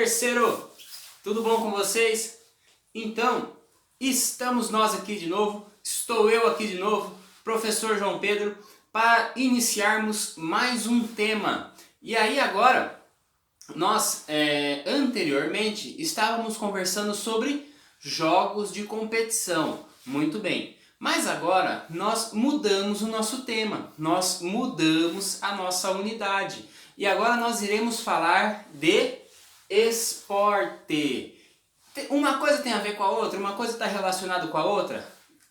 parceiro! Tudo bom com vocês? Então, estamos nós aqui de novo, estou eu aqui de novo, professor João Pedro, para iniciarmos mais um tema. E aí agora, nós anteriormente estávamos conversando sobre jogos de competição. Muito bem. Mas agora nós mudamos o nosso tema, nós mudamos a nossa unidade. E agora nós iremos falar de esporte. Uma coisa tem a ver com a outra? Uma coisa está relacionada com a outra?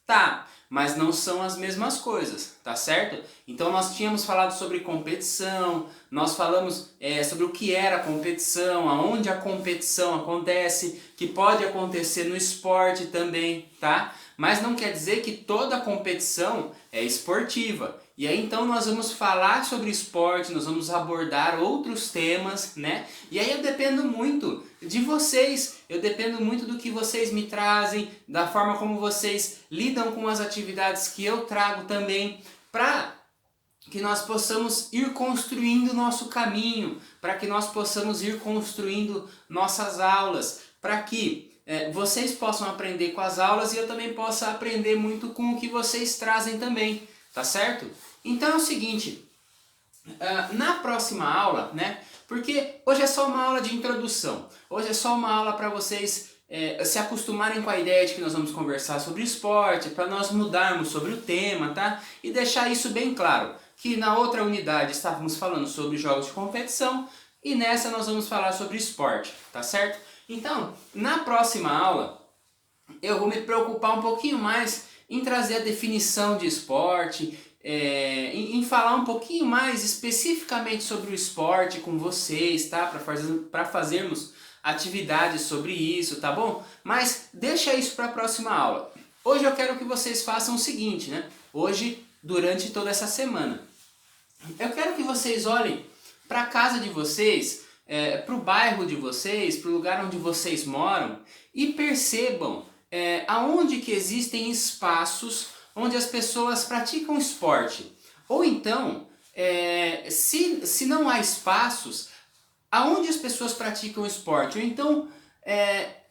Tá, mas não são as mesmas coisas, tá certo? Então nós tínhamos falado sobre competição, nós falamos sobre o que era a competição, aonde a competição acontece, que pode acontecer no esporte também, tá? Mas não quer dizer que toda competição é esportiva. E aí então nós vamos falar sobre esporte, nós vamos abordar outros temas, né? E aí eu dependo muito de vocês, eu dependo muito do que vocês me trazem, da forma como vocês lidam com as atividades que eu trago também, para que nós possamos ir construindo nosso caminho, para que nós possamos ir construindo nossas aulas, para que vocês possam aprender com as aulas e eu também possa aprender muito com o que vocês trazem também, tá certo? Então é o seguinte, na próxima aula, né, porque hoje é só uma aula de introdução, hoje é só uma aula para vocês se acostumarem com a ideia de que nós vamos conversar sobre esporte, para nós mudarmos sobre o tema, tá? E deixar isso bem claro, que na outra unidade estávamos falando sobre jogos de competição e nessa nós vamos falar sobre esporte, tá certo? Então, na próxima aula, eu vou me preocupar um pouquinho mais em trazer a definição de esporte, em falar um pouquinho mais especificamente sobre o esporte com vocês, tá? Para fazermos atividades sobre isso, tá bom? Mas deixa isso para a próxima aula. Hoje eu quero que vocês façam o seguinte, né? Hoje, durante toda essa semana, eu quero que vocês olhem para a casa de vocês, para o bairro de vocês, para o lugar onde vocês moram e percebam aonde que existem espaços onde as pessoas praticam esporte. Ou então, se não há espaços, aonde as pessoas praticam esporte? Ou então,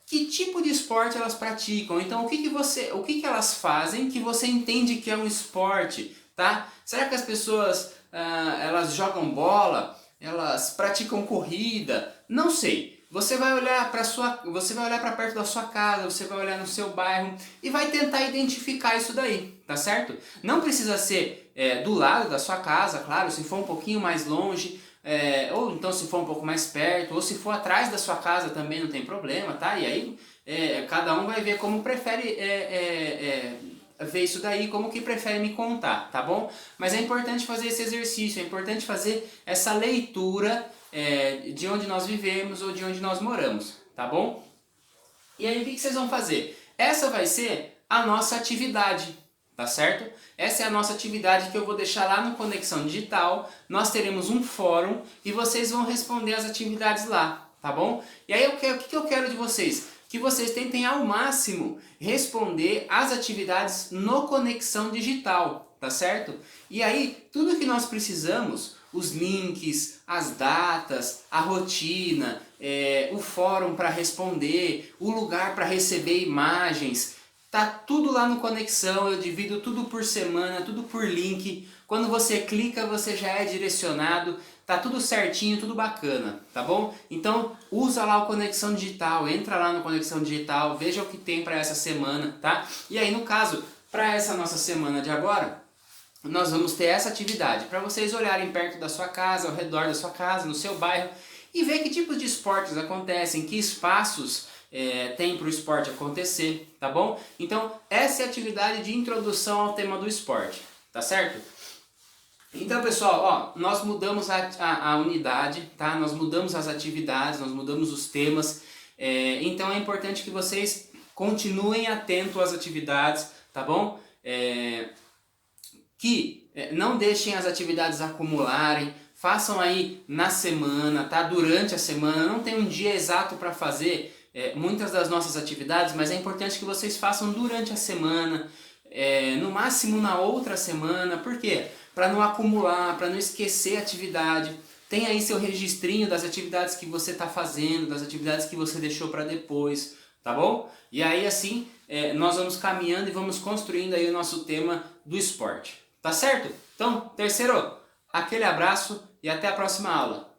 que tipo de esporte elas praticam? Então, o que elas fazem que você entende que é um esporte? Tá? Será que as pessoas elas jogam bola? Elas praticam corrida? Não sei. Você vai olhar para perto da sua casa, você vai olhar no seu bairro e vai tentar identificar isso daí, tá certo? Não precisa ser do lado da sua casa, claro, se for um pouquinho mais longe, ou então se for um pouco mais perto, ou se for atrás da sua casa também não tem problema, tá? E aí cada um vai ver como prefere ver isso daí, como que prefere me contar, tá bom? Mas é importante fazer esse exercício, é importante fazer essa leitura de onde nós vivemos ou de onde nós moramos, tá bom? E aí o que vocês vão fazer? Essa vai ser a nossa atividade, tá certo? Essa é a nossa atividade que eu vou deixar lá no Conexão Digital. Nós teremos um fórum e vocês vão responder as atividades lá, tá bom? E aí o que eu quero de vocês? Que vocês tentem ao máximo responder as atividades no Conexão Digital, tá certo? E aí tudo que nós precisamos, os links, as datas, a rotina, o fórum para responder, o lugar para receber imagens, tá tudo lá no Conexão, eu divido tudo por semana, tudo por link. Quando você clica, você já é direcionado, tá tudo certinho, tudo bacana, tá bom? Então usa lá o Conexão Digital, entra lá no Conexão Digital, veja o que tem para essa semana, tá? E aí no caso, para essa nossa semana de agora, nós vamos ter essa atividade, para vocês olharem perto da sua casa, ao redor da sua casa, no seu bairro, e ver que tipos de esportes acontecem, que espaços tem para o esporte acontecer, tá bom? Então essa é a atividade de introdução ao tema do esporte, tá certo? Então pessoal, ó, nós mudamos a unidade, tá? Nós mudamos as atividades, nós mudamos os temas, então é importante que vocês continuem atentos às atividades, tá bom? Que não deixem as atividades acumularem, façam aí na semana, tá? Durante a semana, não tem um dia exato para fazer muitas das nossas atividades, mas é importante que vocês façam durante a semana, no máximo na outra semana. Por quê? Para não acumular, para não esquecer a atividade, Tem aí seu registrinho das atividades que você está fazendo, das atividades que você deixou para depois, tá bom? E aí assim nós vamos caminhando e vamos construindo aí o nosso tema do esporte, tá certo? Então, terceiro, aquele abraço e até a próxima aula.